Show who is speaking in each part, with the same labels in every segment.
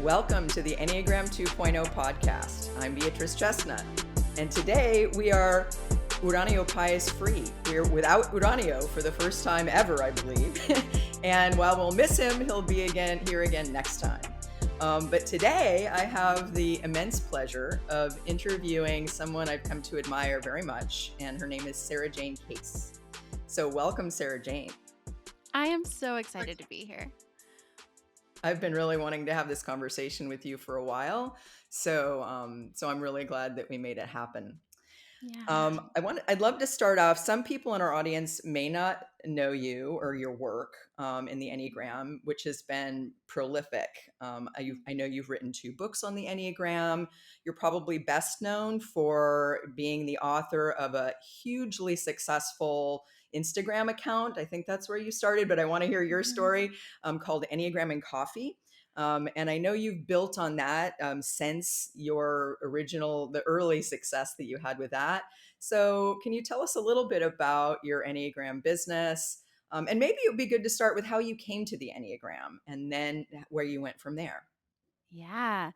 Speaker 1: Welcome to the Enneagram 2.0 podcast. I'm Beatrice Chestnut, and today we are Uranio Pies free. We're without Uranio for the first time ever, I believe. And while we'll miss him, he'll be here again next time. But today I have the immense pleasure of interviewing someone I've come to admire very much, and her name is Sarajane Case. So welcome, Sarajane.
Speaker 2: I am so excited to be here.
Speaker 1: I've been really wanting to have this conversation with you for a while, so I'm really glad that we made it happen.
Speaker 2: Yeah.
Speaker 1: I'd love to start off. Some people in our audience may not know you or your work in the Enneagram, which has been prolific. I know you've written 2 books on the Enneagram. You're probably best known for being the author of a hugely successful Instagram account. I think that's where you started, but I want to hear your story, called Enneagram and Coffee. And I know you've built on that since the early success that you had with that. So can you tell us a little bit about your Enneagram business? And maybe it would be good to start with how you came to the Enneagram and then where you went from there.
Speaker 2: Yeah.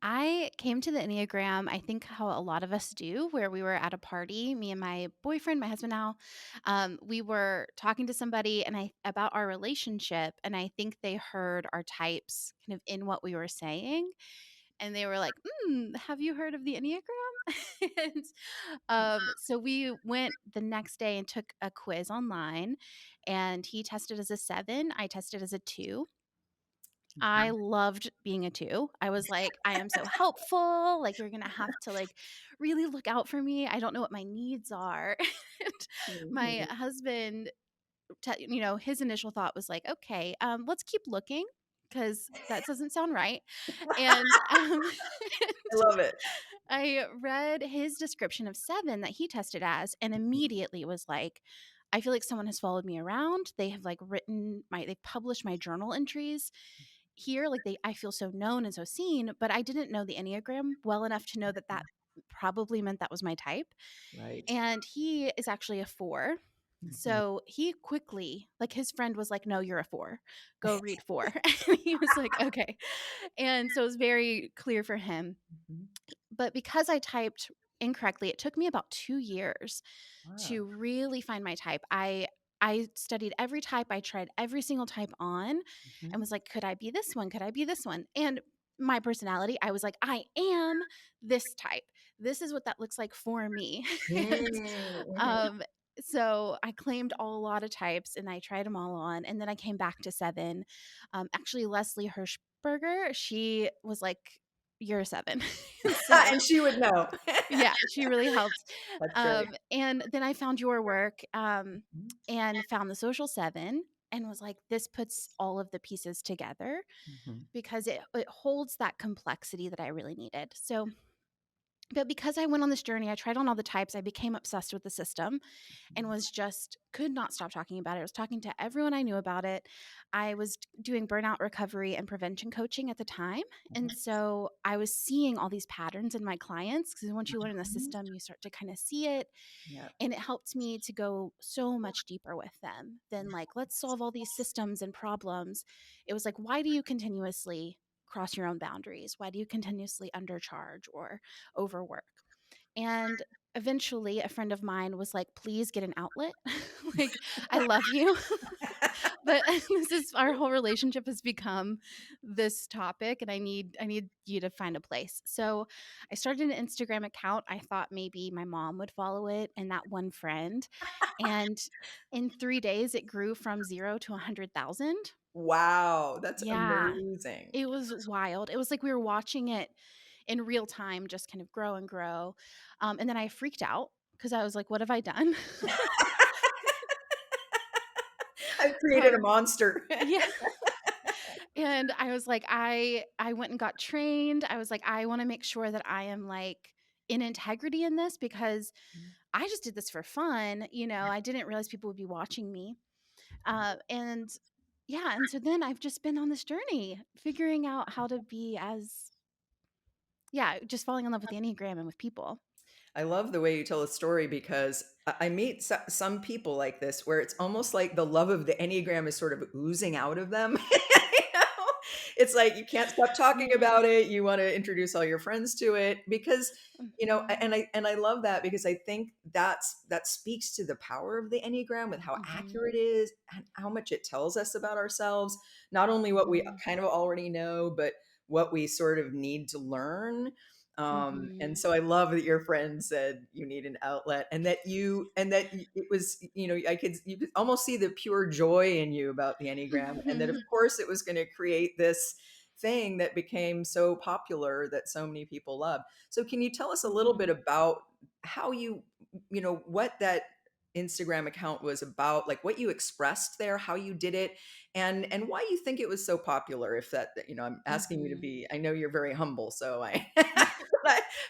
Speaker 2: I came to the Enneagram, I think how a lot of us do, where we were at a party, me and my boyfriend, my husband now, we were talking to somebody about our relationship, and I think they heard our types kind of in what we were saying, and they were like, have you heard of the Enneagram? So we went the next day and took a quiz online, and he tested as a 7, I tested as a 2. I loved being a 2. I was like, I am so helpful. Like, you're going to have to really look out for me. I don't know what my needs are. And my husband, his initial thought was like, okay, let's keep looking because that doesn't sound right. And
Speaker 1: I love it.
Speaker 2: I read his description of 7 that he tested as, and immediately was like, I feel like someone has followed me around. They have they've published my journal entries here. I feel so known and so seen, but I didn't know the Enneagram well enough to know that probably meant that was my type.
Speaker 1: Right.
Speaker 2: And he is actually a 4. So he quickly, his friend was like, no, you're a 4. Go read 4. And he was like, okay. And so it was very clear for him. But because I typed incorrectly, it took me about 2 years to really find my type. I studied every type. I tried every single type on and was like, could I be this one? Could I be this one? And my personality, I was like, I am this type. This is what that looks like for me. So I claimed a lot of types and I tried them all on. And then I came back to 7. Actually, Leslie Hirschberger, she was like, you're a 7.
Speaker 1: And she would know.
Speaker 2: Yeah, she really helped.
Speaker 1: That's great.
Speaker 2: And then I found your work and found the social 7 and was like, this puts all of the pieces together because it holds that complexity that I really needed. But because I went on this journey, I tried on all the types, I became obsessed with the system and could not stop talking about it. I was talking to everyone I knew about it. I was doing burnout recovery and prevention coaching at the time. And so I was seeing all these patterns in my clients because once you learn the system, you start to kind of see it.
Speaker 1: Yeah.
Speaker 2: And it helped me to go so much deeper with them than let's solve all these systems and problems. It was like, why do you continuously cross your own boundaries? Why do you continuously undercharge or overwork? And eventually a friend of mine was like, please get an outlet. I love you. But our whole relationship has become this topic and I need you to find a place. So I started an Instagram account. I thought maybe my mom would follow it and that one friend. And in 3 days it grew from 0 to 100,000.
Speaker 1: Wow. That's
Speaker 2: Yeah.
Speaker 1: amazing.
Speaker 2: It was wild. It was like we were watching it in real time, just kind of grow and grow. And then I freaked out because I was like, what have I done?
Speaker 1: I've created a monster.
Speaker 2: Yeah. And I was like, I went and got trained. I was like, I want to make sure that I am in integrity in this because I just did this for fun. I didn't realize people would be watching me. And so then I've just been on this journey figuring out how to be just falling in love with the Enneagram and with people.
Speaker 1: I love the way you tell a story because I meet some people like this where it's almost like the love of the Enneagram is sort of oozing out of them. It's like you can't stop talking
Speaker 2: Yeah.
Speaker 1: about it. You want to introduce all your friends to it because
Speaker 2: Mhm.
Speaker 1: and I love that because I think that speaks to the power of the Enneagram with how
Speaker 2: Mhm.
Speaker 1: accurate it is and how much it tells us about ourselves, not only what we
Speaker 2: Mhm.
Speaker 1: kind of already know, but what we sort of need to learn. And
Speaker 2: Mhm.
Speaker 1: so I love that your friend said you need an outlet and it was, you could almost see the pure joy in you about the Enneagram. And that of course it was going to create this thing that became so popular that so many people love. So can you tell us a little bit
Speaker 2: Mhm.
Speaker 1: about how what that Instagram account was about, like what you expressed there, how you did it, and why you think it was so popular? If I'm asking you to
Speaker 2: Mhm.
Speaker 1: be, I know you're very humble, so I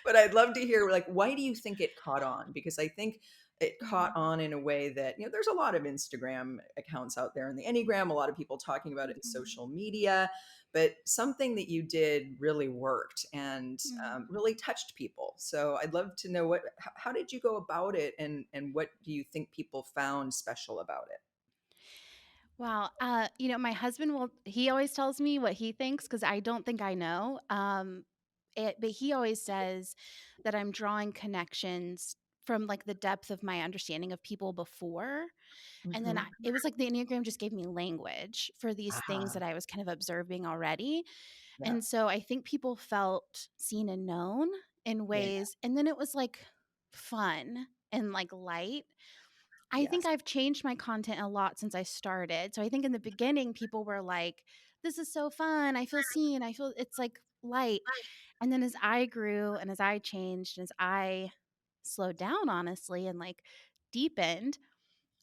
Speaker 1: but I'd love to hear like why do you think it caught on? Because I think it caught
Speaker 2: Mhm.
Speaker 1: on in a way that, there's a lot of Instagram accounts out there in the Enneagram, a lot of people talking about it in
Speaker 2: Mhm.
Speaker 1: social media, but something that you did really worked and
Speaker 2: Mhm.
Speaker 1: really touched people. So I'd love to know how did you go about it, and what do you think people found special about it?
Speaker 2: Wow. My husband he always tells me what he thinks because I don't think I know. But he always says that I'm drawing connections from like the depth of my understanding of people before. And then
Speaker 1: Hmm.
Speaker 2: it was like the Enneagram just gave me language for these things
Speaker 1: Ah,
Speaker 2: that I was kind of observing already.
Speaker 1: yeah,
Speaker 2: And so I think people felt seen and known in
Speaker 1: yeah,
Speaker 2: ways. And then it was like fun and like light. I think
Speaker 1: yes,
Speaker 2: I've changed my content a lot since I started. So I think in the beginning, people were like, this is so fun. I feel seen. I feel it's like light. And then as I grew and as I changed and as I slowed down, honestly, and like deepened,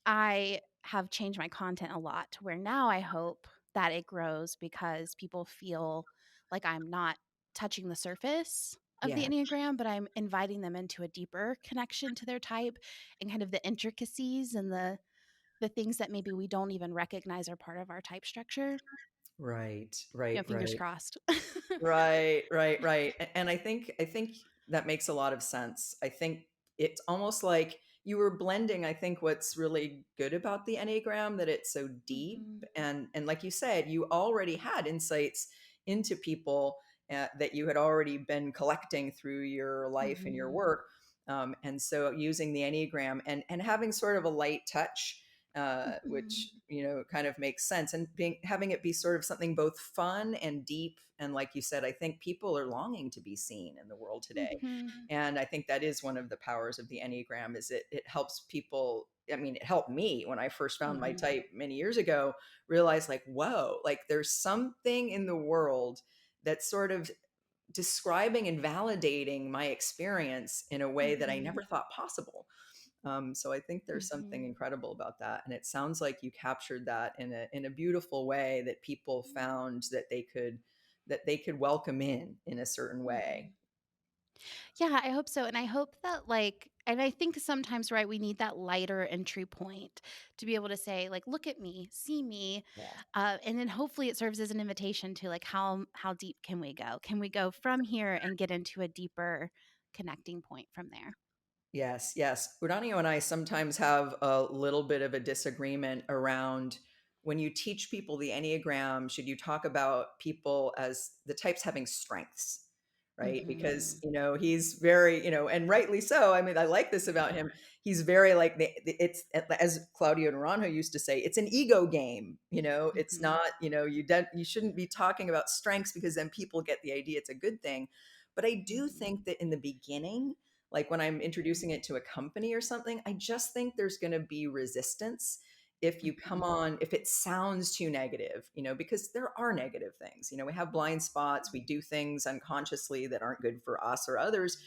Speaker 2: I have changed my content a lot to where now I hope that it grows because people feel like I'm not touching the surface of the
Speaker 1: yeah.
Speaker 2: Enneagram, but I'm inviting them into a deeper connection to their type and kind of the intricacies and the things that maybe we don't even recognize are part of our type structure.
Speaker 1: Right,
Speaker 2: Yeah,
Speaker 1: right,
Speaker 2: fingers
Speaker 1: right.
Speaker 2: crossed.
Speaker 1: Right, right, right. And I think that makes a lot of sense. I think it's almost like you were blending, I think what's really good about the Enneagram that it's so deep,
Speaker 2: Mhm.
Speaker 1: and like you said, you already had insights into people that you had already been collecting through your life and your
Speaker 2: Mhm.
Speaker 1: work. And so using the Enneagram and having sort of a light touch, which
Speaker 2: Mhm.
Speaker 1: kind of makes sense, and being having it be sort of something both fun and deep. And like you said, I think people are longing to be seen in the world today,
Speaker 2: Mhm.
Speaker 1: and I think that is one of the powers of the Enneagram is it helps people. I mean, it helped me when I first found my
Speaker 2: Mhm.
Speaker 1: type many years ago, realize like, whoa, like there's something in the world that's sort of describing and validating my experience in a way that I
Speaker 2: Mhm.
Speaker 1: never thought possible. So I think there's something
Speaker 2: Mhm.
Speaker 1: incredible about that, and it sounds like you captured that in a beautiful way that people found that they could welcome in a certain way.
Speaker 2: Mhm. Yeah, I hope so. And I hope that, like, and I think sometimes, right, we need that lighter entry point to be able to say, like, look at me, see me.
Speaker 1: Yeah.
Speaker 2: And then hopefully it serves as an invitation to, like, how deep can we go? Can we go from here and get into a deeper connecting point from there?
Speaker 1: Yes, yes. Uranio and I sometimes have a little bit of a disagreement around when you teach people the Enneagram, should you talk about people as the types having strengths, right? Because,
Speaker 2: Hmm.
Speaker 1: he's very, and rightly so. I mean, I like this about him. He's very like it's as Claudio Naranjo used to say, it's an ego game. It's
Speaker 2: Hmm.
Speaker 1: not, you shouldn't be talking about strengths because then people get the idea it's a good thing. But I do
Speaker 2: Hmm.
Speaker 1: think that in the beginning, like when I'm introducing it to a company or something, I just think there's going to be resistance
Speaker 2: Hmm.
Speaker 1: if it sounds too negative, because there are negative things. We have blind spots, we do things unconsciously that aren't good for us or others.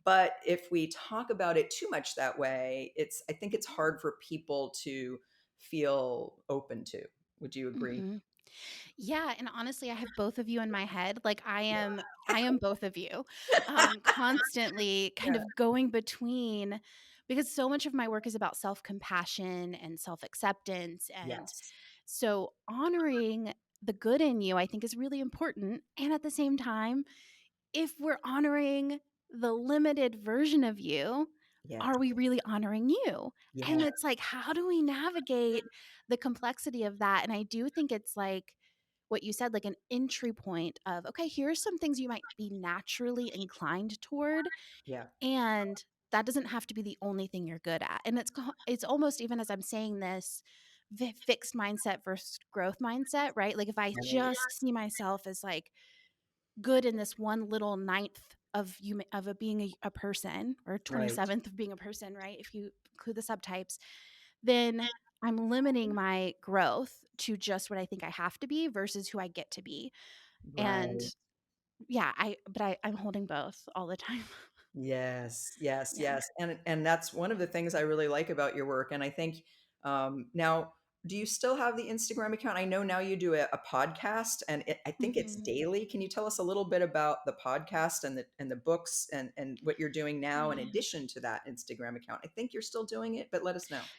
Speaker 1: But if we talk about it too much that way, I think it's hard for people to feel open to. Would you agree?
Speaker 2: Hmm. Yeah, and honestly, I have both of you in my head. Like
Speaker 1: Yeah.
Speaker 2: I am both of you. Constantly kind
Speaker 1: Yeah.
Speaker 2: of going between because so much of my work is about self-compassion and self-acceptance and
Speaker 1: Yes.
Speaker 2: so honoring the good in you I think is really important and at the same time, if we're honoring the limited version of you,
Speaker 1: Yes.
Speaker 2: are we really honoring you? And
Speaker 1: Yeah.
Speaker 2: it's like how do we navigate the complexity of that? And I do think it's like what you said, like an entry point of, okay, here are some things you might be naturally inclined toward.
Speaker 1: Yeah.
Speaker 2: And that doesn't have to be the only thing you're good at. And it's almost, even as I'm saying this, fixed mindset versus growth mindset, right? Like if I
Speaker 1: Right.
Speaker 2: just see myself as like good in this one little ninth of being a person, or
Speaker 1: Right.
Speaker 2: 27th of being a person, right? If you include the subtypes, then I'm limiting my growth to just what I think I have to be versus who I get to be. And
Speaker 1: Right.
Speaker 2: yeah, I'm holding both all the time.
Speaker 1: Yes, yes,
Speaker 2: Yeah.
Speaker 1: yes, and that's one of the things I really like about your work, and I think, now do you still have the Instagram account? I know now you do a podcast, and I think it's
Speaker 2: Mhm.
Speaker 1: daily. Can you tell us a little bit about the podcast and the books and what you're doing now in
Speaker 2: Yeah.
Speaker 1: addition to that Instagram account? I think you're still doing it, but let us know.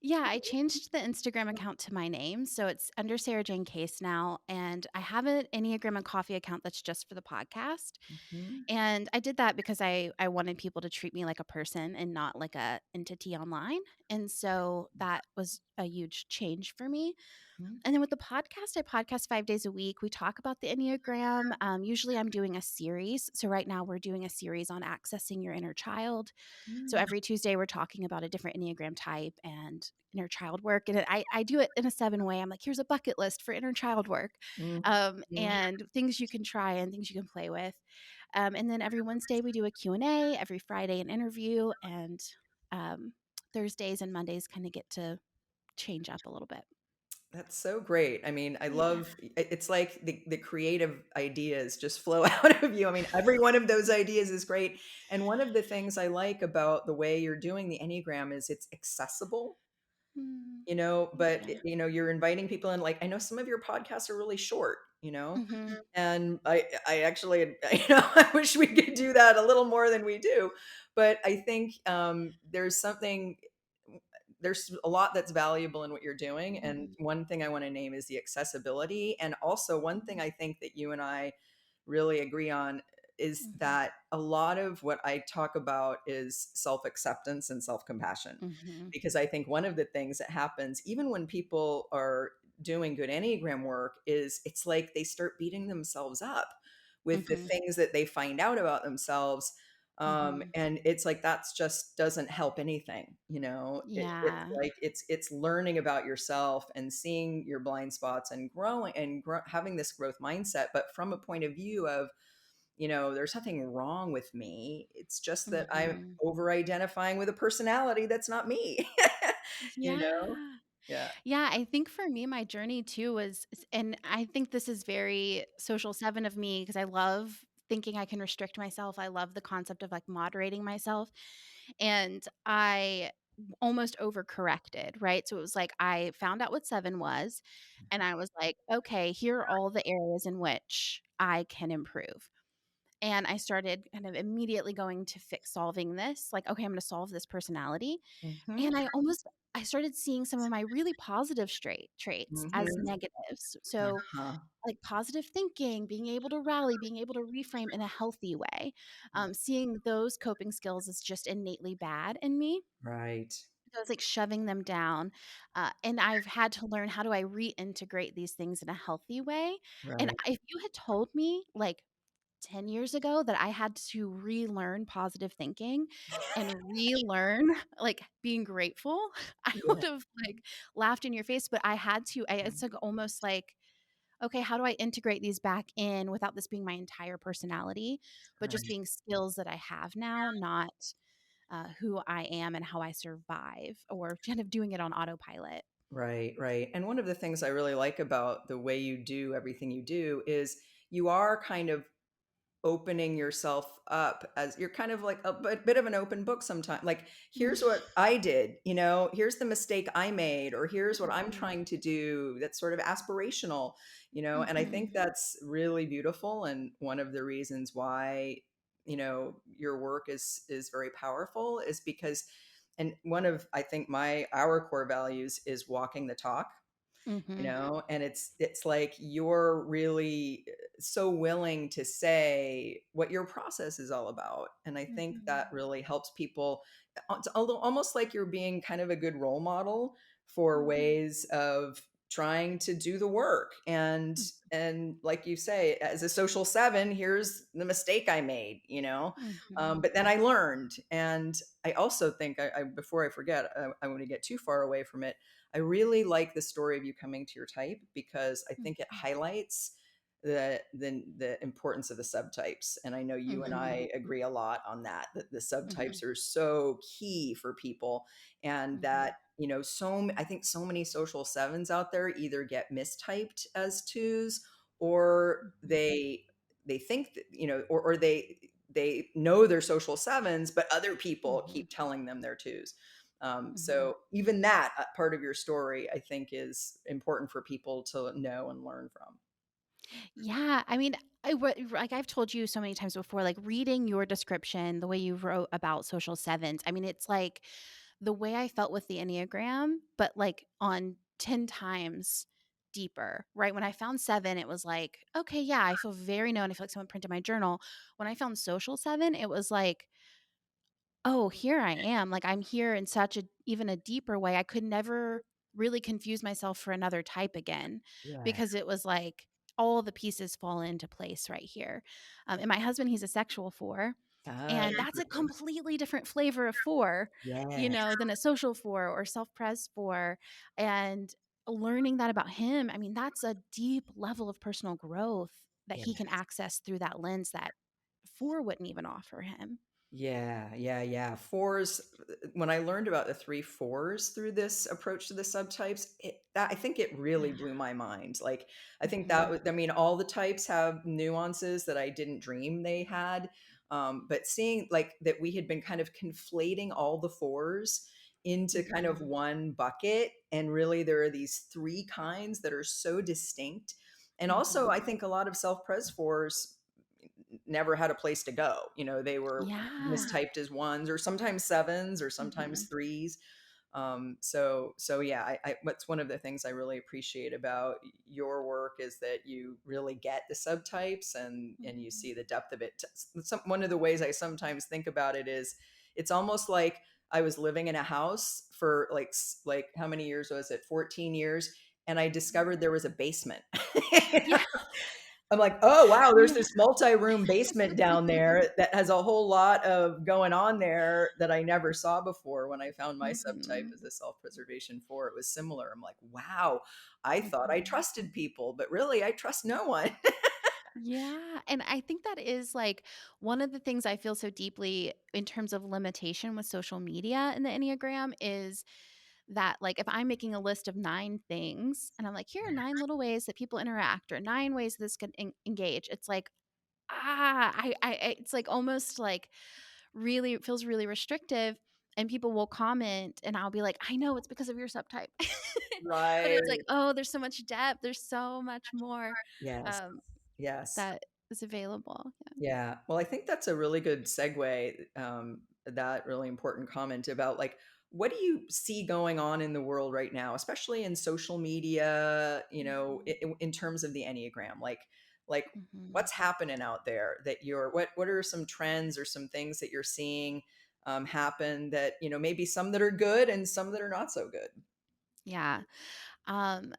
Speaker 2: Yeah, I changed the Instagram account to my name, so it's under Sarajane Case now, and I have an Enneagram and Coffee account that's just for the podcast.
Speaker 1: Mhm,
Speaker 2: And I did that because I wanted people to treat me like a person and not like a entity online. And so that was a huge change for me.
Speaker 1: mhm,
Speaker 2: And then with the podcast, I podcast 5 days a week. We talk about the Enneagram. Usually I'm doing a series. So right now we're doing a series on accessing your inner child. So
Speaker 1: mm,
Speaker 2: every Tuesday we're talking about a different Enneagram type and inner child work. And I do it in a 7 way. I'm like, here's a bucket list for inner child work,
Speaker 1: mm, mm.
Speaker 2: and things you can try and things you can play with. And then every Wednesday we do a Q&A, every Friday an interview, and um, Thursdays and Mondays kind of get to change up a little bit.
Speaker 1: That's so great. I mean, I
Speaker 2: Yeah.
Speaker 1: love it's like the creative ideas just flow out of you. I mean, every one of those ideas is great. And one of the things I like about the way you're doing the Enneagram is it's accessible,
Speaker 2: Mm, thank
Speaker 1: but
Speaker 2: you.
Speaker 1: you're inviting people in. Like, I know some of your podcasts are really short,
Speaker 2: Hmm.
Speaker 1: and I actually, I wish we could do that a little more than we do. But I think there's a lot that's valuable in what you're doing. And
Speaker 2: Hmm.
Speaker 1: one thing I want to name is the accessibility. And also, one thing
Speaker 2: Hmm.
Speaker 1: I think that you and I really agree on is
Speaker 2: Hmm.
Speaker 1: that a lot of what I talk about is self acceptance and self compassion.
Speaker 2: Hmm.
Speaker 1: Because I think one of the things that happens, even when people are doing good Enneagram work, is it's like they start beating themselves up with the
Speaker 2: Hmm.
Speaker 1: things that they find out about themselves.
Speaker 2: Hmm.
Speaker 1: And it's like that's just doesn't help anything. It's
Speaker 2: Yeah.
Speaker 1: like it's learning about yourself and seeing your blind spots and growing and having this growth mindset, but from a point of view of, there's nothing wrong with me. It's just that I'm
Speaker 2: Hmm.
Speaker 1: over identifying with a personality that's not me. you know?
Speaker 2: Yeah.
Speaker 1: Yeah.
Speaker 2: Yeah, I think for me, my journey too and I think this is very social 7 of me because I love thinking I can restrict myself. I love the concept of like moderating myself. And I almost overcorrected, right? So it was like I found out what 7 was, and I was like, okay, here are all the areas in which I can improve. And I started kind of immediately going to fix solving this, like, okay, I'm going to solve this personality.
Speaker 1: Mhm.
Speaker 2: And I started seeing some of my really positive straight traits as
Speaker 1: Mhm.
Speaker 2: negatives. So,
Speaker 1: Uh-huh.
Speaker 2: like positive thinking, being able to rally, being able to reframe in a healthy way, seeing those coping skills as just innately bad in me.
Speaker 1: Right.
Speaker 2: So I was like shoving them down. And I've had to learn, how do I reintegrate these things in a healthy way? And
Speaker 1: Right.
Speaker 2: if you had told me like 10 years ago that I had to relearn positive thinking and relearn like being grateful, I
Speaker 1: Yeah.
Speaker 2: would have like laughed in your face. But I had to, it's like almost like, okay, how do I integrate these back in without this being my entire personality, but just
Speaker 1: Right.
Speaker 2: being skills that I have now, not who I am and how I survive, or kind of doing it on autopilot.
Speaker 1: Right, right. And one of the things I really like about the way you do everything you do is you are kind of opening yourself up, as you're kind of like a bit of an open book sometimes. Like, here's what I did, here's the mistake I made, or here's what I'm
Speaker 2: Mhm.
Speaker 1: trying to do that's sort of aspirational, and I think
Speaker 2: Mhm.
Speaker 1: that's really beautiful. And one of the reasons why, your work is very powerful is because, and one of, I think, our core values is walking the talk,
Speaker 2: Mhm.
Speaker 1: and it's like you're really so willing to say what your process is all about. And I think that
Speaker 2: Mhm.
Speaker 1: really helps people. It's almost like you're being kind of a good role model for
Speaker 2: Mhm.
Speaker 1: ways of trying to do the work. And like you say, as a social seven, here's the mistake I made,
Speaker 2: Mhm.
Speaker 1: but then I learned. And I also think, before I forget, I want to get too far away from it. I really like the story of you coming to your type, because I think it
Speaker 2: Mhm.
Speaker 1: highlights the importance of the subtypes. And I know you and
Speaker 2: Mhm.
Speaker 1: I agree a lot on that the
Speaker 2: Mhm.
Speaker 1: subtypes are so key for people. And
Speaker 2: Mhm.
Speaker 1: that, I think so many social sevens out there either get mistyped as twos, or
Speaker 2: Mhm.
Speaker 1: they think that, or they know they're social sevens, but other people
Speaker 2: Mhm.
Speaker 1: keep telling them they're twos.
Speaker 2: Mhm.
Speaker 1: So even that part of your story, I think, is important for people to know and learn from.
Speaker 2: Yeah, I mean, like I've told you so many times before, like reading your description, the way you wrote about social sevens. I mean, it's like the way I felt with the Enneagram, but like on 10 times deeper, right? When I found seven, it was like, okay, yeah, I feel very known. I feel like someone printed my journal. When I found social seven, it was like, oh, here I am. Like I'm here in such a even a deeper way. I could never really confuse myself for another type again
Speaker 1: Yeah.
Speaker 2: because it was like all the pieces fall into place right here. And my husband, he's a sexual four, and that's a
Speaker 1: Interesting.
Speaker 2: completely different flavor of four,
Speaker 1: Yeah.
Speaker 2: than a social four or self-pres four. And learning that about him, I mean, that's a deep level of personal growth that
Speaker 1: Yeah.
Speaker 2: he can access through that lens that four wouldn't even offer him.
Speaker 1: Yeah, yeah, yeah. Fours, when I learned about the three fours through this approach to the subtypes, I think it really blew my mind. Like, I think
Speaker 2: Mhm.
Speaker 1: I mean, all the types have nuances that I didn't dream they had. But seeing like that we had been kind of conflating all the fours into kind of
Speaker 2: Mhm.
Speaker 1: one bucket. And really, there are these three kinds that are so distinct. And also,
Speaker 2: Mhm.
Speaker 1: I think a lot of self-pres fours never had a place to go. They were
Speaker 2: Yeah.
Speaker 1: mistyped as ones, or sometimes sevens, or sometimes
Speaker 2: Mhm.
Speaker 1: threes. So yeah, what's one of the things I really appreciate about your work is that you really get the subtypes, and you
Speaker 2: Mhm.
Speaker 1: see the depth of it. One of the ways I sometimes think about it is it's almost like I was living in a house for like how many years was it? 14 years. And I discovered there was a basement.
Speaker 2: Yeah.
Speaker 1: I'm like, oh wow, there's
Speaker 2: Yeah.
Speaker 1: this multi-room basement down there that has a whole lot of going on there that I never saw before. When I found my subtype
Speaker 2: Mhm.
Speaker 1: as a self-preservation four, it was similar. I'm like, wow, I thought I
Speaker 2: Mhm.
Speaker 1: trusted people, but really I trust no one.
Speaker 2: Yeah, and I think that is, like, one of the things I feel so deeply in terms of limitation with social media in the Enneagram is that, like, if I'm making a list of 9 things and I'm like, "Here are 9 little ways that people interact or 9 ways this can engage," it's like, it's, like, almost, like, really it feels really restrictive, and people will comment, and I'll be like, "I know, it's because of your subtype." But
Speaker 1: Right.
Speaker 2: it's like, "Oh, there's so much depth, there's so much more,
Speaker 1: Yes.
Speaker 2: um,
Speaker 1: Yes.
Speaker 2: that is available." Yeah.
Speaker 1: Yeah. Well, I think that's a really good segue. That really important comment about like, what do you see going on in the world right now, especially in social media,
Speaker 2: Mhm.
Speaker 1: in terms of the Enneagram? Like
Speaker 2: Mhm.
Speaker 1: what's happening out there that what are some trends or some things that you're seeing happen that, maybe some that are good and some that are not so good?
Speaker 2: Yeah. Um,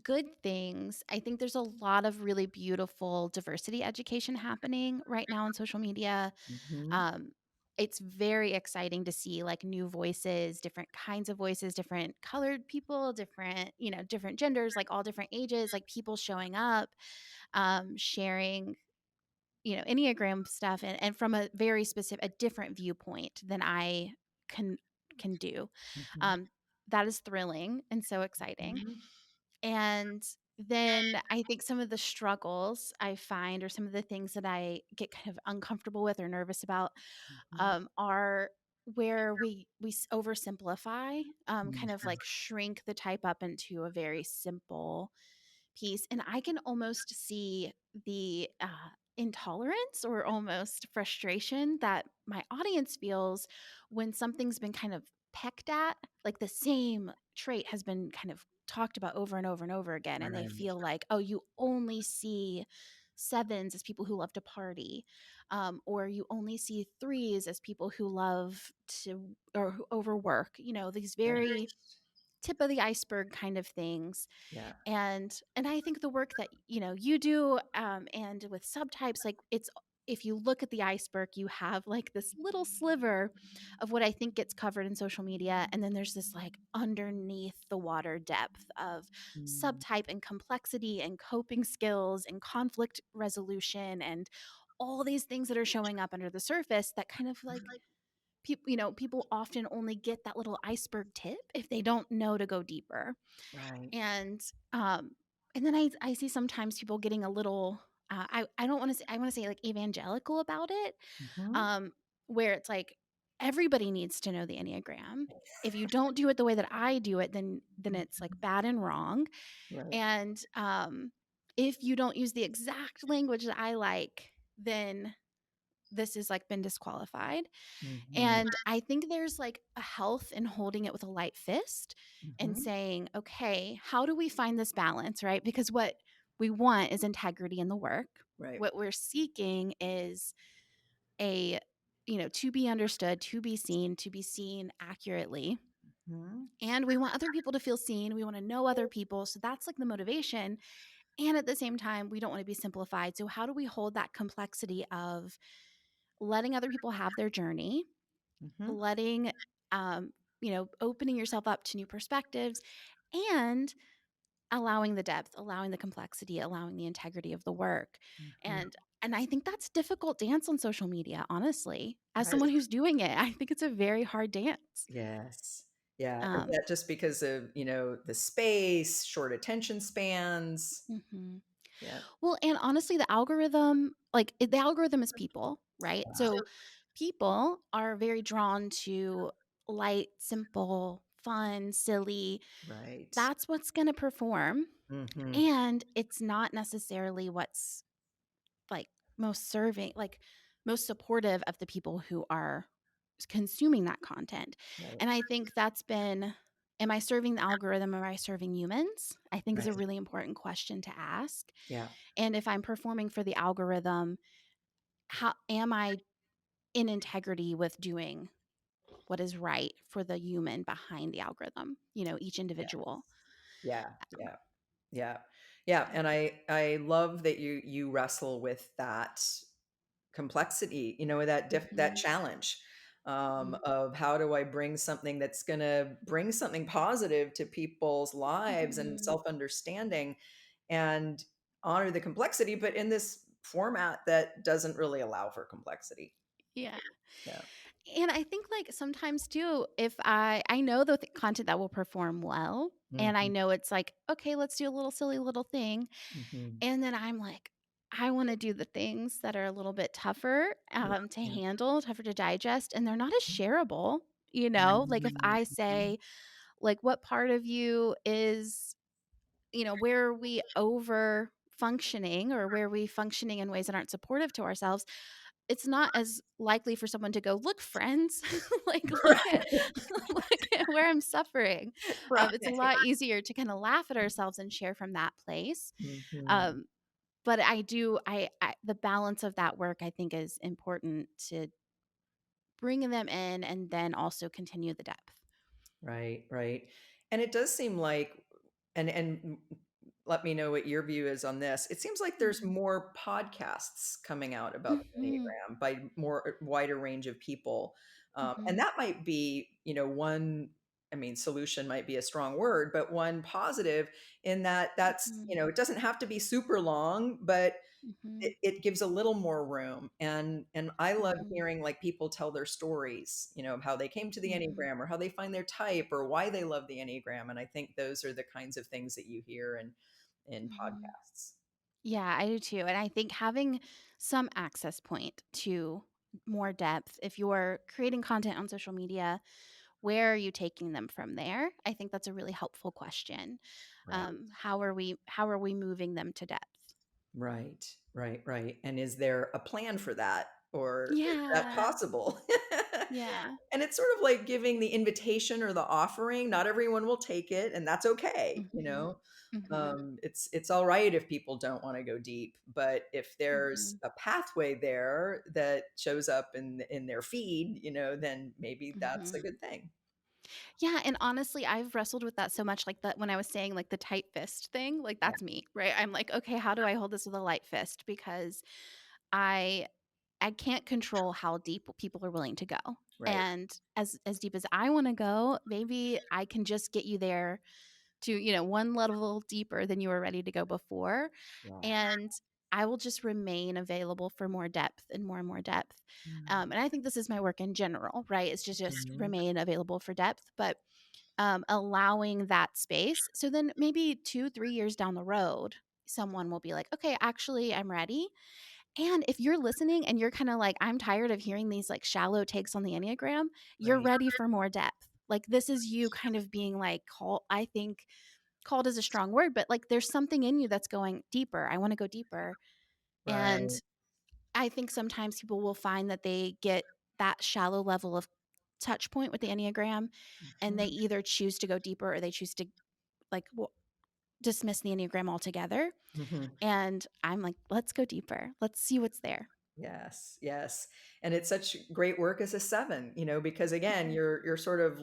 Speaker 2: Good things. I think there's a lot of really beautiful diversity education happening right now on social media.
Speaker 1: Hmm.
Speaker 2: Um, it's very exciting to see like new voices, different kinds of voices, different colored people, different, different genders, like all different ages, like people showing up, sharing, Enneagram stuff and from a very specific, a different viewpoint than I can can do.
Speaker 1: Hmm.
Speaker 2: Um, that is thrilling and so exciting.
Speaker 1: Hmm.
Speaker 2: And then I think some of the struggles I find or some of the things that I get kind of uncomfortable with or nervous about are where we oversimplify, kind of like shrink the type up into a very simple piece, and I can almost see the intolerance or almost frustration that my audience feels when something's been kind of pecked at, like the same trait has been kind of talked about over and over and over again, and they
Speaker 1: Right.
Speaker 2: feel like, oh, you only see sevens as people who love to party, or you only see threes as people who love to or who overwork, these
Speaker 1: Right.
Speaker 2: very tip of the iceberg kind of things.
Speaker 1: Yeah.
Speaker 2: And I think the work that, you do, and with subtypes, like, it's if you look at the iceberg, you have like this little sliver of what I think gets covered in social media, and then there's this like underneath the water depth of
Speaker 1: Mm,
Speaker 2: subtype and complexity and coping skills and conflict resolution and all these things that are showing up under the surface that kind of like people often only get that little iceberg tip if they don't know to go deeper.
Speaker 1: right.
Speaker 2: And um and then I see sometimes people getting a little I don't want to say, I want to say like evangelical about it,
Speaker 1: Mhm.
Speaker 2: um where it's like everybody needs to know the Enneagram. If you don't do it the way that I do it, then it's like bad and wrong.
Speaker 1: Right.
Speaker 2: And if you don't use the exact language that I like, then this has like been disqualified.
Speaker 1: Mhm.
Speaker 2: And I think there's like a health in holding it with a light fist and
Speaker 1: Mhm.
Speaker 2: saying, okay, how do we find this balance, right? Because what we want is integrity in the work.
Speaker 1: Right.
Speaker 2: What we're seeking is a, to be understood, to be seen accurately.
Speaker 1: Mhm.
Speaker 2: And we want other people to feel seen. We want to know other people. So that's like the motivation. And at the same time, we don't want to be simplified. So, how do we hold that complexity of letting other people have their journey,
Speaker 1: Mhm.
Speaker 2: letting opening yourself up to new perspectives, and allowing the depth, allowing the complexity, allowing the integrity of the work.
Speaker 1: Mhm.
Speaker 2: And I think that's difficult dance on social media, honestly. As
Speaker 1: Right.
Speaker 2: someone who's doing it, I think it's a very hard dance.
Speaker 1: Yes. Yeah. Is
Speaker 2: Um,
Speaker 1: that just because of, the space, short attention spans?
Speaker 2: mhm.
Speaker 1: Yeah.
Speaker 2: Well, and honestly, the algorithm, the algorithm is people, right?
Speaker 1: Yeah.
Speaker 2: So people are very drawn to light, simple, fun, silly.
Speaker 1: Right.
Speaker 2: That's what's going to perform.
Speaker 1: Mhm.
Speaker 2: And it's not necessarily what's like most serving, like most supportive of the people who are consuming that content.
Speaker 1: Right.
Speaker 2: And I think that's been, am I serving the algorithm? Am I serving humans? I think is a
Speaker 1: Right.
Speaker 2: really important question to ask.
Speaker 1: Yeah.
Speaker 2: And if I'm performing for the algorithm, how am I in integrity with doing what is right for the human behind the algorithm, each
Speaker 1: Yeah.
Speaker 2: individual.
Speaker 1: Yeah. Yeah. Yeah. Yeah. And I love that you wrestle with that complexity, that
Speaker 2: Mhm,
Speaker 1: challenge,
Speaker 2: mhm,
Speaker 1: of how do I bring something that's going to bring something positive to people's lives and
Speaker 2: mhm.
Speaker 1: self-understanding and honor the complexity, but in this format that doesn't really allow for complexity.
Speaker 2: Yeah.
Speaker 1: Yeah.
Speaker 2: And I think, like, sometimes too, if I know the content that will perform well, and I
Speaker 1: Mhm.
Speaker 2: know it's like, "Okay, let's do a little silly little thing,"
Speaker 1: Mhm.
Speaker 2: and then I'm like, I wanna do the things that are a little bit tougher, to
Speaker 1: Yeah.
Speaker 2: handle, tougher to digest, and they're not as shareable, Like, if
Speaker 1: Mhm.
Speaker 2: I say, like, "What part of you is," where are we over functioning, or where are we functioning in ways that aren't supportive to ourselves? It's not as likely for someone to go, "Look, friends, like, look at
Speaker 1: Right.
Speaker 2: look at where I'm suffering." It's a
Speaker 1: Right.
Speaker 2: lot easier to kinda laugh at ourselves and share from that place.
Speaker 1: Mhm.
Speaker 2: Um, but I do I the balance of that work, I think, is important to bring them in and then also continue the depth.
Speaker 1: Right, right. And it does seem like, and let me know what your view is on this. It seems like there's
Speaker 2: Mhm.
Speaker 1: more podcasts coming out about the
Speaker 2: Mhm.
Speaker 1: Enneagram by more wider range of people. And
Speaker 2: Mhm.
Speaker 1: that might be, one, I mean, solution might be a strong word, but one positive in that
Speaker 2: Mhm.
Speaker 1: it doesn't have to be super long, but
Speaker 2: Mhm.
Speaker 1: it gives a little more room, and I love
Speaker 2: Mhm.
Speaker 1: hearing, like, people tell their stories, of how they came to the
Speaker 2: Mhm.
Speaker 1: Enneagram or how they find their type or why they love the Enneagram, and I think those are the kinds of things that you hear in
Speaker 2: Mhm.
Speaker 1: podcasts.
Speaker 2: Yeah, I do too. And I think having some access point to more depth, if you're creating content on social media, where are you taking them from there? I think that's a really helpful question.
Speaker 1: Right.
Speaker 2: How are we moving them to depth?
Speaker 1: Right, right, right, and is there a plan for that, or is that
Speaker 2: Yeah.
Speaker 1: possible?
Speaker 2: Yeah.
Speaker 1: And it's sort of like giving the invitation or the offering, not everyone will take it, and that's okay,
Speaker 2: Mhm. Mhm.
Speaker 1: it's alright if people don't wanna go deep, but if there's
Speaker 2: Mhm.
Speaker 1: a pathway there that shows up in their feed, then maybe that's a
Speaker 2: Mhm.
Speaker 1: good thing.
Speaker 2: Yeah, and honestly, I've wrestled with that so much, like, that when I was saying, like, the tight fist thing, like,
Speaker 1: Yeah.
Speaker 2: that's me, right? I'm like, "Okay, how do I hold this with a light fist?" Because I I can't control how deep people are willing to go,
Speaker 1: Right.
Speaker 2: and as deep as I wanna go, maybe I can just get you there to, one level deeper than you were ready to go before,
Speaker 1: Yeah.
Speaker 2: and I will just remain available for more depth and more depth, and I think this is my work in general, right? It's just
Speaker 1: Mhm.
Speaker 2: remain available for depth, but allowing that space. So then maybe 2, 3 years down the road, someone will be like, okay, actually, I'm ready. And if you're listening and you're kind of like, I'm tired of hearing these like shallow takes on the Enneagram, you're
Speaker 1: Right.
Speaker 2: ready for more depth. Like this is you kind of being like, I think called is a strong word, but like there's something in you that's going deeper. I want to go deeper. And
Speaker 1: Right.
Speaker 2: I think sometimes people will find that they get that shallow level of touch point with the Enneagram and they
Speaker 1: Mhm.
Speaker 2: either choose to go deeper or they choose to like dismiss the Enneagram altogether.
Speaker 1: Mhm.
Speaker 2: And I'm like, let's go deeper. Let's see what's there.
Speaker 1: Yes, yes. And it's such great work as a 7, because again,
Speaker 2: Mhm.
Speaker 1: you're sort of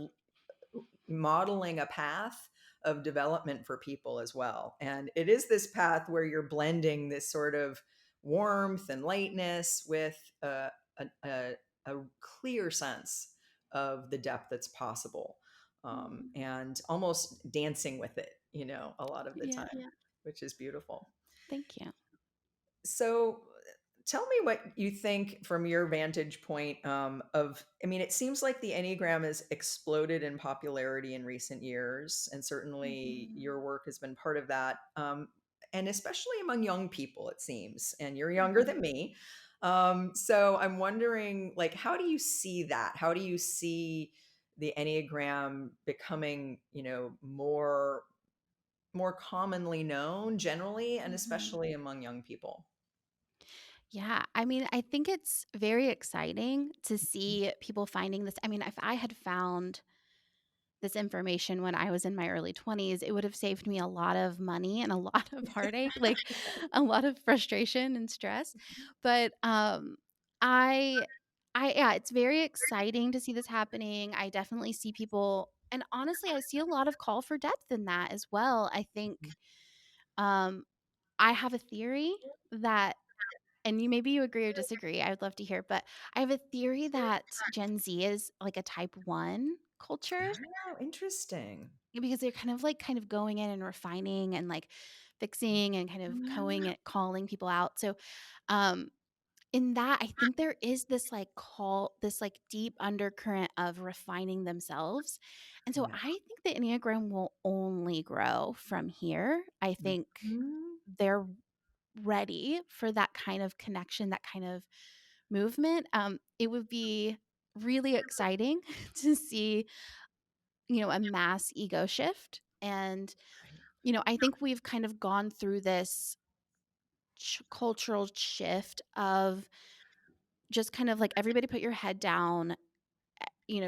Speaker 1: modeling a path of development for people as well. And it is this path where you're blending this sort of warmth and lightness with a clear sense of the depth that's possible,
Speaker 2: Mhm.
Speaker 1: and almost dancing with it, a lot of the
Speaker 2: Yeah.
Speaker 1: time, which is beautiful.
Speaker 2: Thank you.
Speaker 1: So tell me what you think from your vantage point, I mean, it seems like the Enneagram has exploded in popularity in recent years, and certainly
Speaker 2: Mhm.
Speaker 1: your work has been part of that. And especially among young people, it seems, and you're younger
Speaker 2: Mhm.
Speaker 1: than me. So I'm wondering, like, how do you see that? How do you see the Enneagram becoming, more commonly known generally, and
Speaker 2: Mhm.
Speaker 1: especially among young people?
Speaker 2: Yeah, I mean, I think it's very exciting to see people finding this. I mean, if I had found this information when I was in my early 20s, it would have saved me a lot of money and a lot of heartache, like a lot of frustration and stress. But I yeah, it's very exciting to see this happening. I definitely see people and honestly, I see a lot of call for depth in that as well. I think um I have a theory that and you agree or disagree, I would love to hear, but I have a theory that Gen Z is like a type 1 culture
Speaker 1: Oh, interesting.
Speaker 2: because they're kind of going in and refining and, like, fixing and kind of calling people out. So, um, in that, I think there is this, like, deep undercurrent of refining themselves, and so
Speaker 1: Yeah.
Speaker 2: I think the Enneagram will only grow from here. I think
Speaker 1: Mhm.
Speaker 2: they're ready for that kind of connection, that kind of movement. It would be really exciting to see, a mass ego shift and
Speaker 1: Right.
Speaker 2: I think we've kind of gone through this cultural shift of just kind of like everybody put your head down,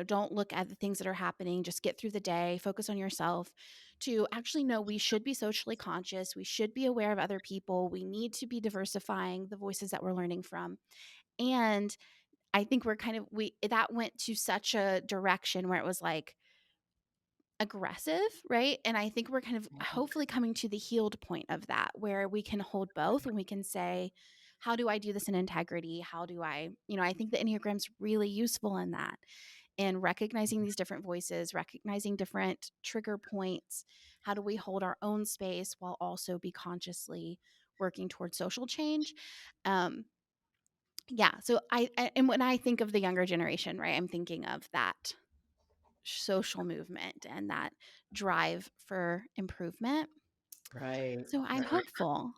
Speaker 2: don't look at the things that are happening, just get through the day, focus on yourself. To actually know we should be socially conscious, we should be aware of other people, we need to be diversifying the voices that we're learning from. And I think we're kind of we that went to such a direction where it was like aggressive, right? And I think we're kind of
Speaker 1: Right.
Speaker 2: hopefully coming to the healed point of that where we can hold both and we can say, how do I do this in integrity? How do I, I think the Enneagram's really useful in that, in recognizing these different voices, recognizing different trigger points. How do we hold our own space while also be consciously working towards social change? Um, yeah. So and when I think of the younger generation, right, I'm thinking of that social movement and that drive for improvement.
Speaker 1: Right.
Speaker 2: So I'm
Speaker 1: Right.
Speaker 2: hopeful.